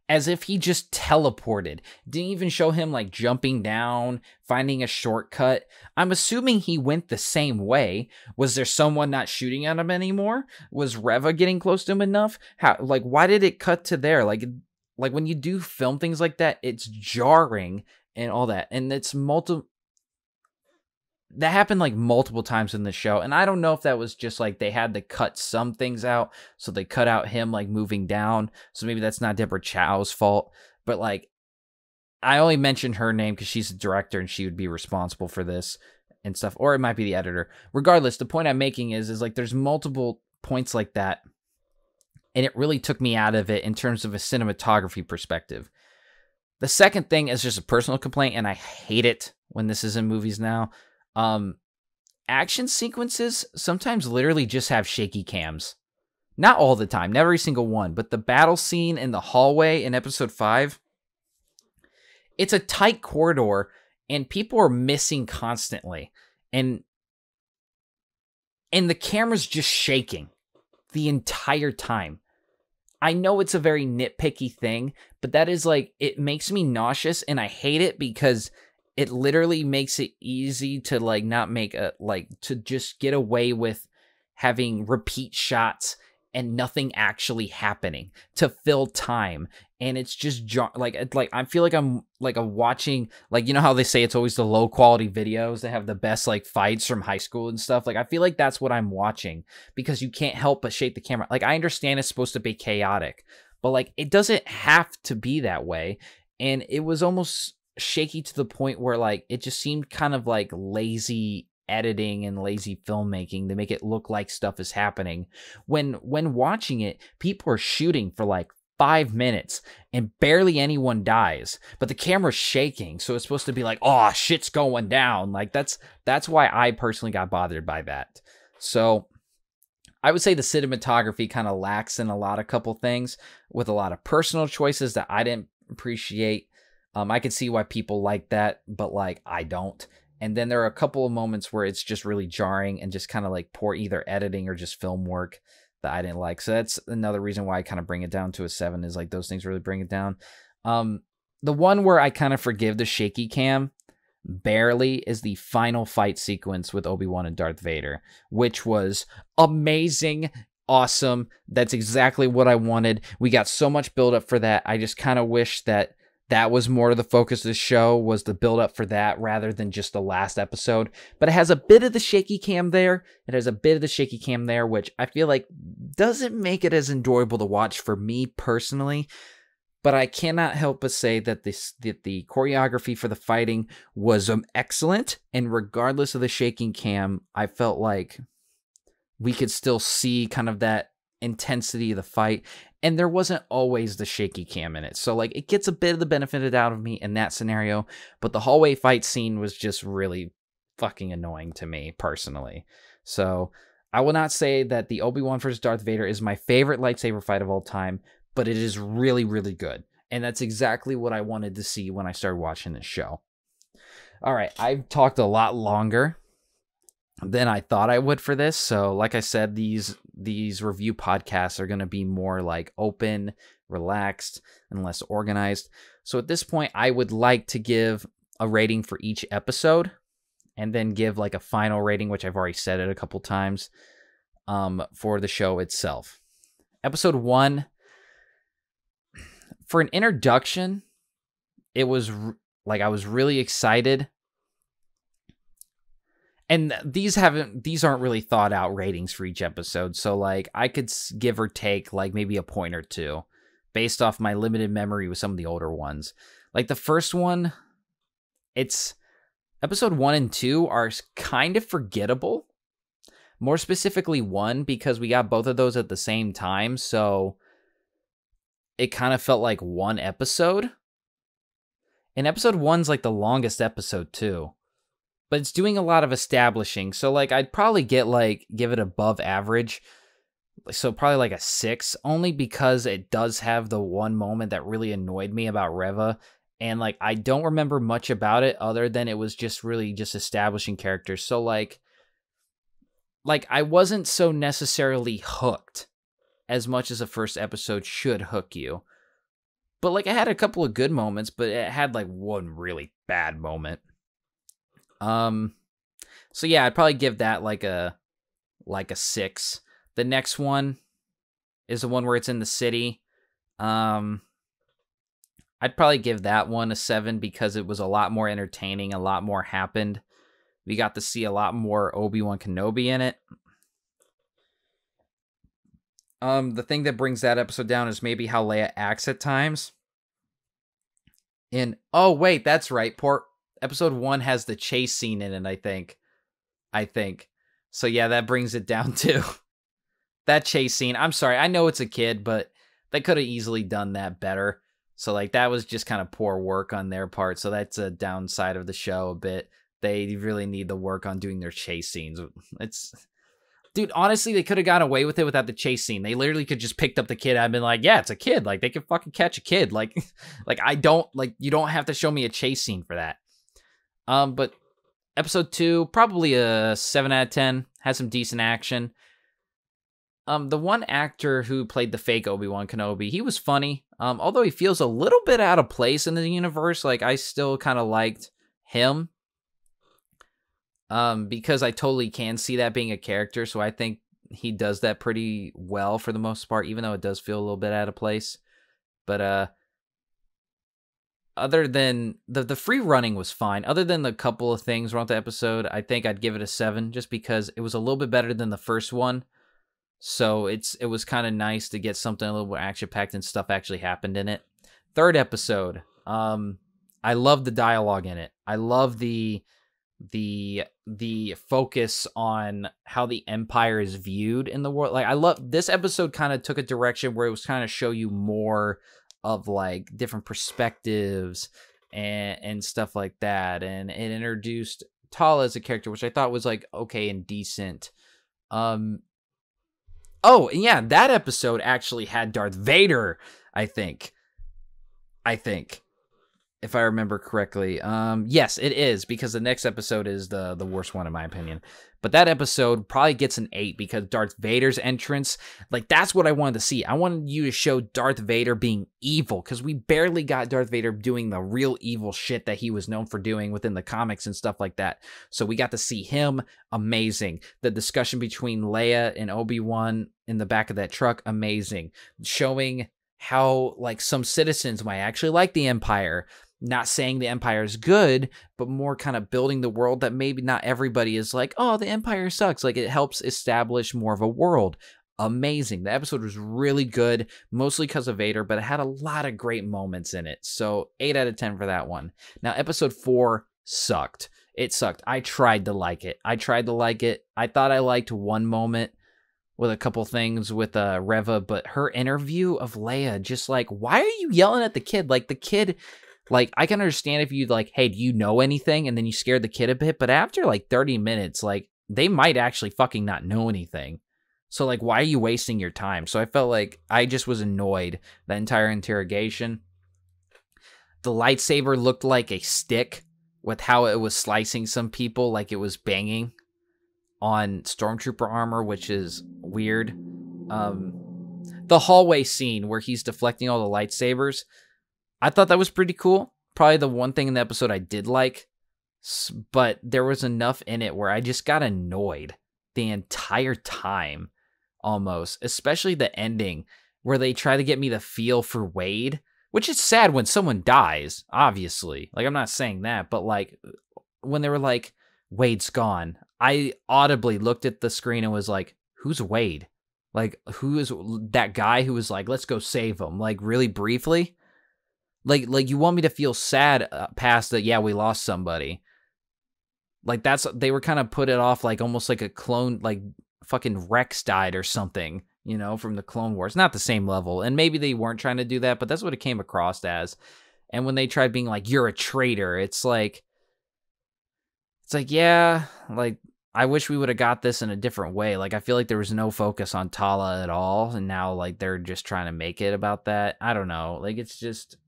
as if he just teleported. Didn't even show him like jumping down, finding a shortcut. I'm assuming he went the same way. Was there someone not shooting at him anymore? Was Reva getting close to him enough? Why did it cut to there? Like when you do film things like that, it's jarring and all that. And it's that happened like multiple times in the show. And I don't know if that was just like they had to cut some things out, so they cut out him like moving down. So maybe that's not Deborah Chow's fault. But like, I only mentioned her name because she's the director and she would be responsible for this and stuff. Or it might be the editor. Regardless, the point I'm making is like there's multiple points like that. And it really took me out of it in terms of a cinematography perspective. The second thing is just a personal complaint, and I hate it when this is in movies now. Action sequences sometimes literally just have shaky cams. Not all the time, not every single one, but the battle scene in the hallway in episode 5, it's a tight corridor and people are missing constantly. And the camera's just shaking the entire time. I know it's a very nitpicky thing, but that is like, it makes me nauseous and I hate it because it literally makes it easy to like not make a, like to just get away with having repeat shots and nothing actually happening to fill time. And it's just like I feel like I'm like watching, like, you know how they say it's always the low quality videos that have the best like fights from high school and stuff. Like I feel like that's what I'm watching because you can't help but shake the camera. Like I understand it's supposed to be chaotic, but like it doesn't have to be that way. And it was almost shaky to the point where like it just seemed kind of like lazy editing and lazy filmmaking to make it look like stuff is happening. When watching it, people are shooting for like 5 minutes and barely anyone dies, but the camera's shaking, so it's supposed to be like, oh, shit's going down. Like that's why I personally got bothered by that. So I would say the cinematography kind of lacks in a couple things, with a lot of personal choices that I didn't appreciate. I could see why people like that, but like I don't. And then there are a couple of moments where it's just really jarring and just kind of like poor either editing or just film work that I didn't like. So that's another reason why I kind of bring it down to a 7, is like those things really bring it down. The one where I kind of forgive the shaky cam barely is the final fight sequence with Obi-Wan and Darth Vader, which was amazing, awesome. That's exactly what I wanted. We got so much build up for that. I just kind of wish that was more of the focus of the show, was the build up for that rather than just the last episode. But it has a bit of the shaky cam there. It has a bit of the shaky cam there, which I feel like doesn't make it as enjoyable to watch for me personally. But I cannot help but say that the choreography for the fighting was excellent. And regardless of the shaking cam, I felt like we could still see kind of that intensity of the fight. And there wasn't always the shaky cam in it. So like it gets a bit of the benefit of the doubt of me in that scenario. But the hallway fight scene was just really fucking annoying to me personally. So I will not say that the Obi-Wan vs. Darth Vader is my favorite lightsaber fight of all time, but it is really, really good. And that's exactly what I wanted to see when I started watching this show. All right, I've talked a lot longer than I thought I would for this. So like I said, these review podcasts are going to be more like open, relaxed, and less organized. So at this point, I would like to give a rating for each episode and then give like a final rating, which I've already said it a couple times, for the show itself. Episode 1, for an introduction, it was like I was really excited. And these aren't really thought out ratings for each episode. So like I could give or take like maybe a point or two based off my limited memory with some of the older ones. Like the first one, it's episode 1 and 2 are kind of forgettable. More specifically 1, because we got both of those at the same time. So it kind of felt like one episode. And episode 1's like the longest episode too. But it's doing a lot of establishing. So like I'd probably give it above average. So probably like a 6, only because it does have the one moment that really annoyed me about Reva. And like I don't remember much about it other than it was just really just establishing characters. So like I wasn't so necessarily hooked as much as the first episode should hook you. But like I had a couple of good moments, but it had like one really bad moment. So yeah, I'd probably give that like a 6. The next one is the one where it's in the city. I'd probably give that one a 7 because it was a lot more entertaining, a lot more happened. We got to see a lot more Obi-Wan Kenobi in it. The thing that brings that episode down is maybe how Leia acts at times. Oh wait, that's right. Episode 1 has the chase scene in it, I think. So yeah, that brings it down too. That chase scene. I'm sorry, I know it's a kid, but they could have easily done that better. So like that was just kind of poor work on their part. So that's a downside of the show a bit. They really need to work on doing their chase scenes. Dude, honestly, they could have got away with it without the chase scene. They literally could just picked up the kid and been like, yeah, it's a kid. Like, they could fucking catch a kid. Like, you don't have to show me a chase scene for that. But episode 2, probably a 7 out of 10. Has some decent action. The one actor who played the fake Obi-Wan Kenobi, he was funny. Although he feels a little bit out of place in the universe, like, I still kind of liked him. Because I totally can see that being a character, so I think he does that pretty well for the most part, even though it does feel a little bit out of place. But, other than the free running was fine. Other than the couple of things wrong with the episode, I think I'd give it a 7 just because it was a little bit better than the first one. So it was kind of nice to get something a little more action-packed and stuff actually happened in it. Third episode, I love the dialogue in it. I love the focus on how the Empire is viewed in the world. Like, I love this episode. Kind of took a direction where it was kind of show you more of like different perspectives and stuff like that, and it introduced Tala as a character, which I thought was like okay and decent. Oh, yeah, that episode actually had Darth Vader, I think. If I remember correctly. Yes, it is, because the next episode is the worst one in my opinion. But that episode probably gets an 8 because Darth Vader's entrance, like, that's what I wanted to see. I wanted you to show Darth Vader being evil, because we barely got Darth Vader doing the real evil shit that he was known for doing within the comics and stuff like that. So we got to see him. Amazing. The discussion between Leia and Obi-Wan in the back of that truck, amazing. Showing how, like, some citizens might actually like the Empire. Not saying the Empire is good, but more kind of building the world that maybe not everybody is like, oh, the Empire sucks. Like, it helps establish more of a world. Amazing. The episode was really good, mostly because of Vader, but it had a lot of great moments in it. So 8 out of 10 for that one. Now, episode 4 sucked. It sucked. I tried to like it. I thought I liked one moment with a couple things with Reva, but her interview of Leia, just like, why are you yelling at the kid? Like, the kid... Like, I can understand if you like, hey, do you know anything? And then you scared the kid a bit. But after like 30 minutes, like, they might actually fucking not know anything. So, like, why are you wasting your time? So I felt like I just was annoyed the entire interrogation. The lightsaber looked like a stick with how it was slicing some people, like it was banging on stormtrooper armor, which is weird. The hallway scene where he's deflecting all the lightsabers, I thought that was pretty cool. Probably the one thing in the episode I did like, but there was enough in it where I just got annoyed the entire time, almost. Especially the ending, where they try to get me the feel for Wade, which is sad when someone dies, obviously. Like, I'm not saying that, but like, when they were like, Wade's gone, I audibly looked at the screen and was like, who's Wade? Like, who is that guy who was like, let's go save him? Like, really briefly? Like you want me to feel sad past that, yeah, we lost somebody. Like, they were kind of put it off like almost like a clone, like fucking Rex died or something, you know, from the Clone Wars. Not the same level. And maybe they weren't trying to do that, but that's what it came across as. And when they tried being like, you're a traitor, it's like, yeah, like, I wish we would have got this in a different way. Like, I feel like there was no focus on Tala at all. And now, like, they're just trying to make it about that. I don't know. Like, it's just...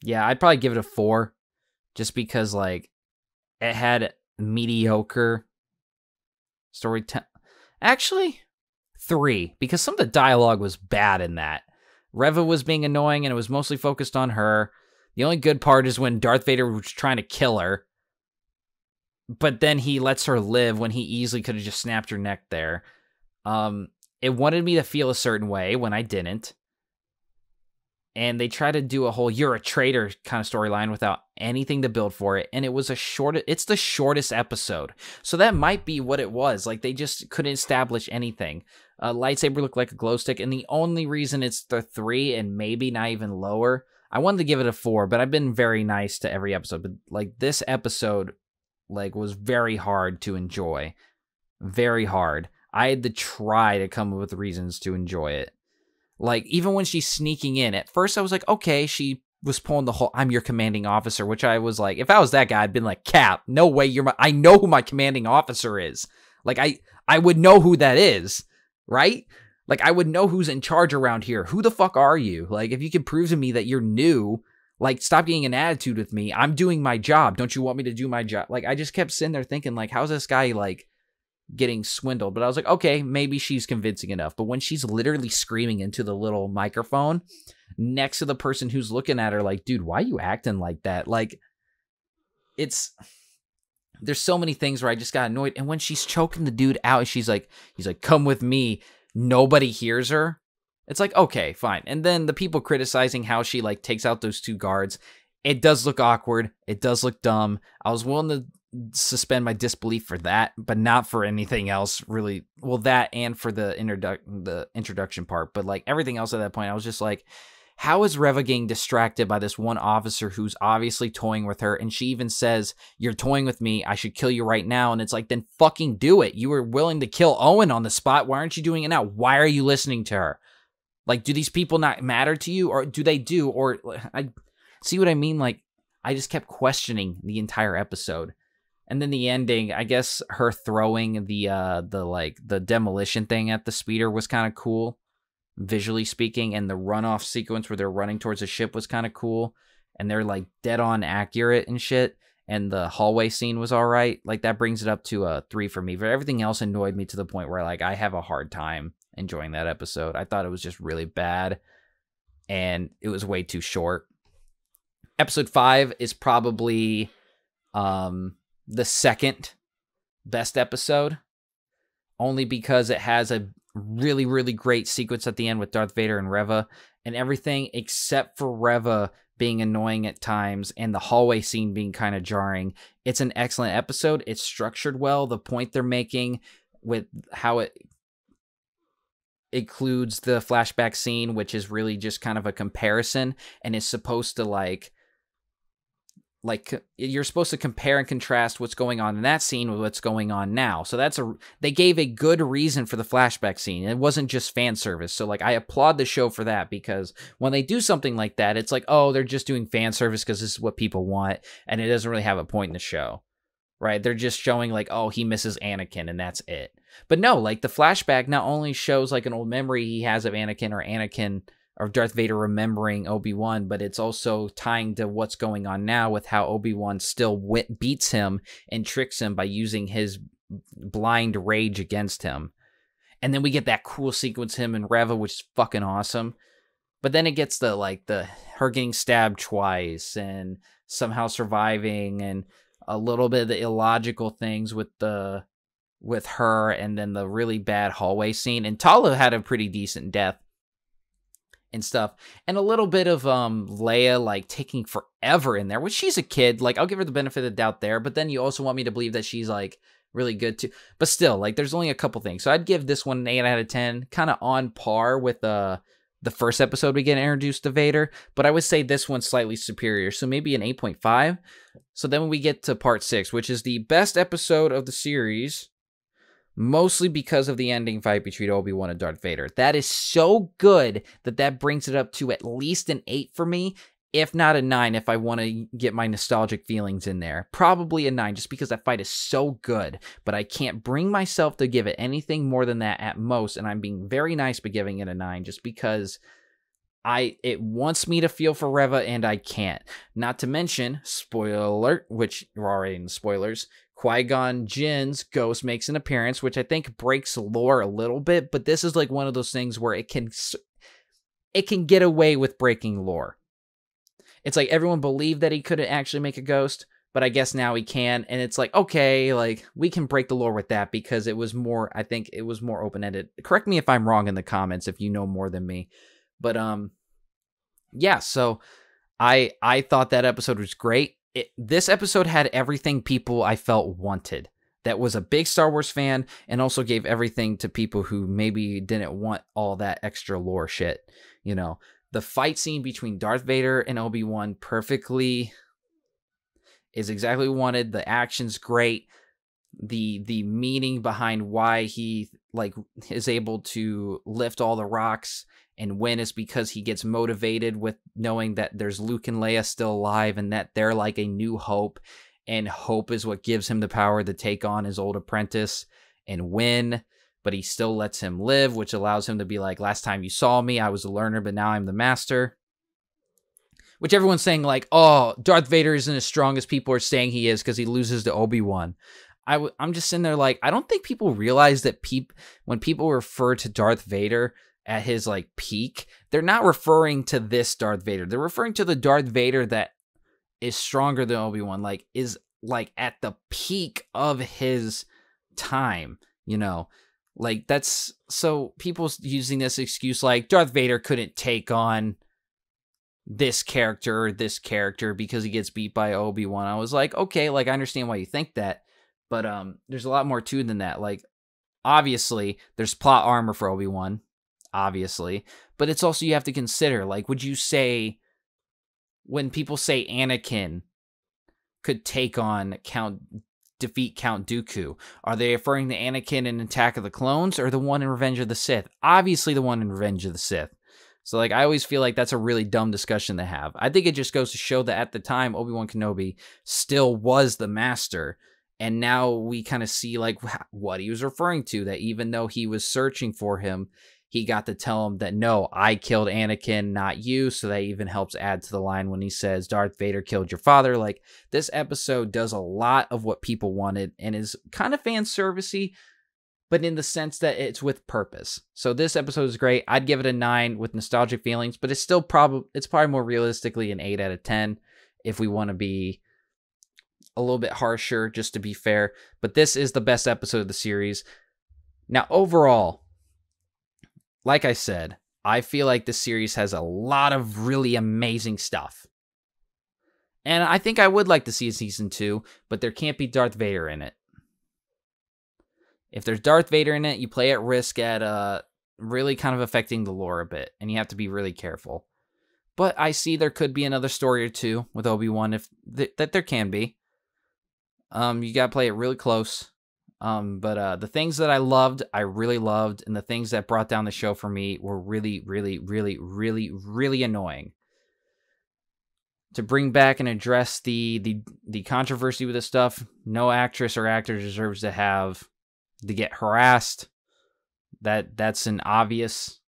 Yeah, I'd probably give it a 4. Just because, like, it had mediocre storytelling. Actually, 3. Because some of the dialogue was bad in that. Reva was being annoying, and it was mostly focused on her. The only good part is when Darth Vader was trying to kill her. But then he lets her live when he easily could have just snapped her neck there. It wanted me to feel a certain way when I didn't. And they try to do a whole you're a traitor kind of storyline without anything to build for it. And it was it's the shortest episode. So that might be what it was. Like, they just couldn't establish anything. Lightsaber looked like a glow stick. And the only reason it's the 3 and maybe not even lower, I wanted to give it a 4, but I've been very nice to every episode. But like, this episode, like, was very hard to enjoy. Very hard. I had to try to come up with reasons to enjoy it. Like, even when she's sneaking in, at first I was like, okay, she was pulling the whole "I'm your commanding officer," which I was like, if I was that guy, I'd been like, Cap, no way, I know who my commanding officer is. Like, I would know who that is, right? Like, I would know who's in charge around here. Who the fuck are you? Like, if you can prove to me that you're new, like, stop getting an attitude with me. I'm doing my job. Don't you want me to do my job? Like, I just kept sitting there thinking, like, how's this guy, like, getting swindled? But I was like, okay, maybe she's convincing enough. But when she's literally screaming into the little microphone next to the person who's looking at her, like, dude, why are you acting like that? Like, there's so many things where I just got annoyed. And when she's choking the dude out and he's like, come with me, nobody hears her. It's like, okay, fine. And then the people criticizing how she, like, takes out those 2 guards. It does look awkward. It does look dumb. I was willing to suspend my disbelief for that, but not for anything else, really. Well, that and for the introduction part. But, like, everything else at that point, I was just like, how is Reva getting distracted by this one officer who's obviously toying with her? And she even says, you're toying with me. I should kill you right now. And it's like, then fucking do it. You were willing to kill Owen on the spot. Why aren't you doing it now? Why are you listening to her? Like, do these people not matter to you? Or do they do? Or I see what I mean? Like, I just kept questioning the entire episode. And then the ending, I guess her throwing the demolition thing at the speeder was kind of cool, visually speaking, and the runoff sequence where they're running towards a ship was kind of cool, and they're like dead on accurate and shit, and the hallway scene was all right. Like, that brings it up to a 3 for me. But everything else annoyed me to the point where, like, I have a hard time enjoying that episode. I thought it was just really bad, and it was way too short. Episode 5 is probably the second best episode, only because it has a really, really great sequence at the end with Darth Vader and Reva, and everything except for Reva being annoying at times and the hallway scene being kind of jarring. It's an excellent episode. It's structured well. The point they're making with how it includes the flashback scene, which is really just kind of a comparison and is supposed to like you're supposed to compare and contrast what's going on in that scene with what's going on now. So they gave a good reason for the flashback scene. It wasn't just fan service. So, like, I applaud the show for that, because when they do something like that, it's like, oh, they're just doing fan service because this is what people want, and it doesn't really have a point in the show, right? They're just showing, like, oh, he misses Anakin and that's it. But no, like, the flashback not only shows like an old memory he has of Anakin or Darth Vader remembering Obi-Wan, but it's also tying to what's going on now with how Obi-Wan still beats him and tricks him by using his blind rage against him. And then we get that cool sequence, him and Reva, which is fucking awesome. But then it gets her getting stabbed twice and somehow surviving, and a little bit of the illogical things with her, and then the really bad hallway scene. And Tala had a pretty decent death and stuff, and a little bit of Leia like taking forever in there, which she's a kid. Like, I'll give her the benefit of the doubt there, but then you also want me to believe that she's like really good too. But still, like, there's only a couple things. So I'd give this one an 8 out of 10, kind of on par with the first episode we get introduced to Vader, but I would say this one's slightly superior, so maybe an 8.5. So then we get to part 6, which is the best episode of the series, mostly because of the ending fight between Obi-Wan and Darth Vader. That is so good that brings it up to at least an 8 for me, if not a 9 if I want to get my nostalgic feelings in there. Probably a 9 just because that fight is so good, but I can't bring myself to give it anything more than that at most, and I'm being very nice by giving it a 9 just because it wants me to feel for Reva and I can't. Not to mention, spoiler alert, which we're already in the spoilers, Qui-Gon Jinn's ghost makes an appearance, which I think breaks lore a little bit, but this is like one of those things where it can get away with breaking lore. It's like everyone believed that he couldn't actually make a ghost, but I guess now he can, and it's like, okay, like, we can break the lore with that because I think it was more open-ended. Correct me if I'm wrong in the comments if you know more than me. But, yeah, so I thought that episode was great. This episode had everything people I felt wanted. That was a big Star Wars fan, and also gave everything to people who maybe didn't want all that extra lore shit. You know, the fight scene between Darth Vader and Obi-Wan is exactly what we wanted. The action's great. The meaning behind why he like is able to lift all the rocks and when is because he gets motivated with knowing that there's Luke and Leia still alive and that they're like a new hope, and hope is what gives him the power to take on his old apprentice and win, but he still lets him live, which allows him to be like, last time you saw me, I was a learner, but now I'm the master. Which everyone's saying like, oh, Darth Vader isn't as strong as people are saying he is because he loses to Obi-Wan. I'm just sitting there like, I don't think people realize that when people refer to Darth Vader at his like peak, they're not referring to this Darth Vader. They're referring to the Darth Vader that is stronger than Obi-Wan, like is like at the peak of his time, you know. Like that's, so people using this excuse like Darth Vader couldn't take on this character or this character because he gets beat by Obi-Wan. I was like, okay, like I understand why you think that, but there's a lot more to it than that. Like obviously there's plot armor for Obi-Wan, obviously, but it's also, you have to consider, like, would you say when people say Anakin could take on defeat Count Dooku, are they referring to Anakin in Attack of the Clones or the one in Revenge of the Sith? Obviously the one in Revenge of the Sith. So, like, I always feel like that's a really dumb discussion to have. I think it just goes to show that at the time, Obi-Wan Kenobi still was the master. And now we kind of see, like, what he was referring to. That even though he was searching for him, he got to tell him that, no, I killed Anakin, not you. So that even helps add to the line when he says, Darth Vader killed your father. Like, this episode does a lot of what people wanted and is kind of fan servicey, but in the sense that it's with purpose. So this episode is great. I'd give it a 9 with nostalgic feelings, but it's still probably more realistically an 8 out of 10 if we want to be a little bit harsher, just to be fair. But this is the best episode of the series. Now, overall, like I said, I feel like this series has a lot of really amazing stuff. And I think I would like to see a season 2, but there can't be Darth Vader in it. If there's Darth Vader in it, you play at risk at really kind of affecting the lore a bit, and you have to be really careful. But I see there could be another story or two with Obi-Wan, that there can be. You gotta play it really close. But the things that I loved, I really loved, and the things that brought down the show for me were really, really, really, really, really annoying. To bring back and address the controversy with this stuff, no actress or actor deserves to get harassed. That's an obvious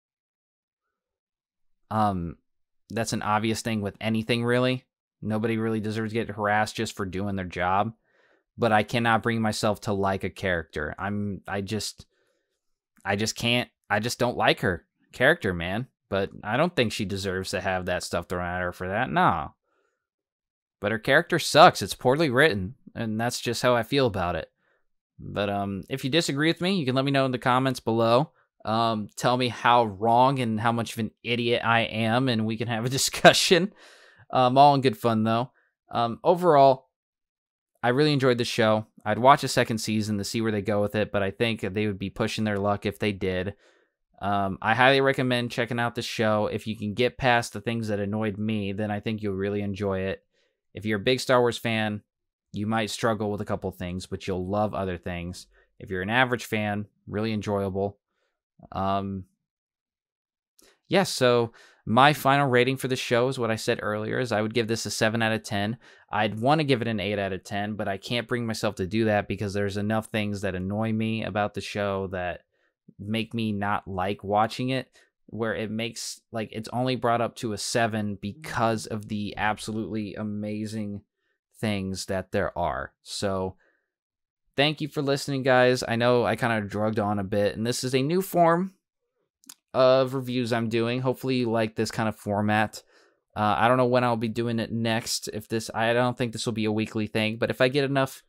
thing with anything, really. Nobody really deserves to get harassed just for doing their job. But I cannot bring myself to like a character. I just can't. I just don't like her character, man. But I don't think she deserves to have that stuff thrown at her for that. No. But her character sucks. It's poorly written, and that's just how I feel about it. But if you disagree with me, you can let me know in the comments below. Tell me how wrong and how much of an idiot I am, and we can have a discussion. All in good fun, though. Overall, I really enjoyed the show. I'd watch a second season to see where they go with it, but I think they would be pushing their luck if they did. I highly recommend checking out the show. If you can get past the things that annoyed me, then I think you'll really enjoy it. If you're a big Star Wars fan, you might struggle with a couple things, but you'll love other things. If you're an average fan, really enjoyable. Yeah, so my final rating for the show is what I said earlier, is I would give this a 7 out of 10. I'd want to give it an 8 out of 10, but I can't bring myself to do that because there's enough things that annoy me about the show that make me not like watching it, where it makes, like, it's only brought up to a 7 because of the absolutely amazing things that there are. So thank you for listening, guys. I know I kind of drugged on a bit, and this is a new form of reviews I'm doing. Hopefully you like this kind of format. I don't know when I'll be doing it next. I don't think this will be a weekly thing, but if I get enough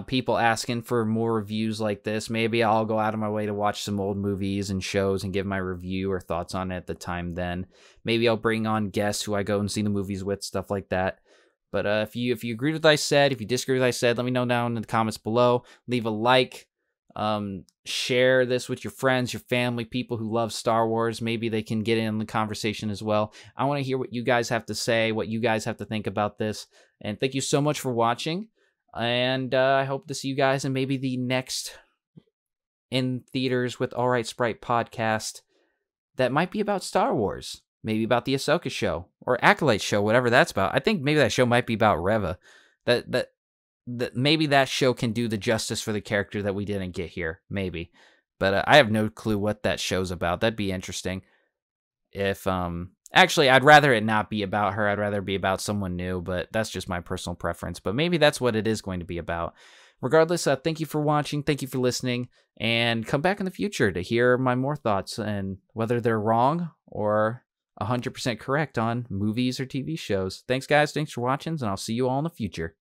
people asking for more reviews like this, maybe I'll go out of my way to watch some old movies and shows and give my review or thoughts on it at the time then. Maybe I'll bring on guests who I go and see the movies with, stuff like that. But if you agree with what I said, if you disagree with what I said, let me know down in the comments below. Leave a like. Share this with your friends, your family, people who love Star Wars. Maybe they can get in the conversation as well. I want to hear what you guys have to say, what you guys have to think about this. And thank you so much for watching. And I hope to see you guys in maybe the next in theaters with AlrightSprite podcast that might be about Star Wars, maybe about the Ahsoka show or Acolyte show, whatever that's about. I think maybe that show might be about Reva. That maybe that show can do the justice for the character that we didn't get here. Maybe, but I have no clue what that show's about. That'd be interesting. If actually, I'd rather it not be about her. I'd rather it be about someone new. But that's just my personal preference. But maybe that's what it is going to be about. Regardless, thank you for watching. Thank you for listening. And come back in the future to hear my more thoughts and whether they're wrong or 100% correct on movies or TV shows. Thanks, guys. Thanks for watching, and I'll see you all in the future.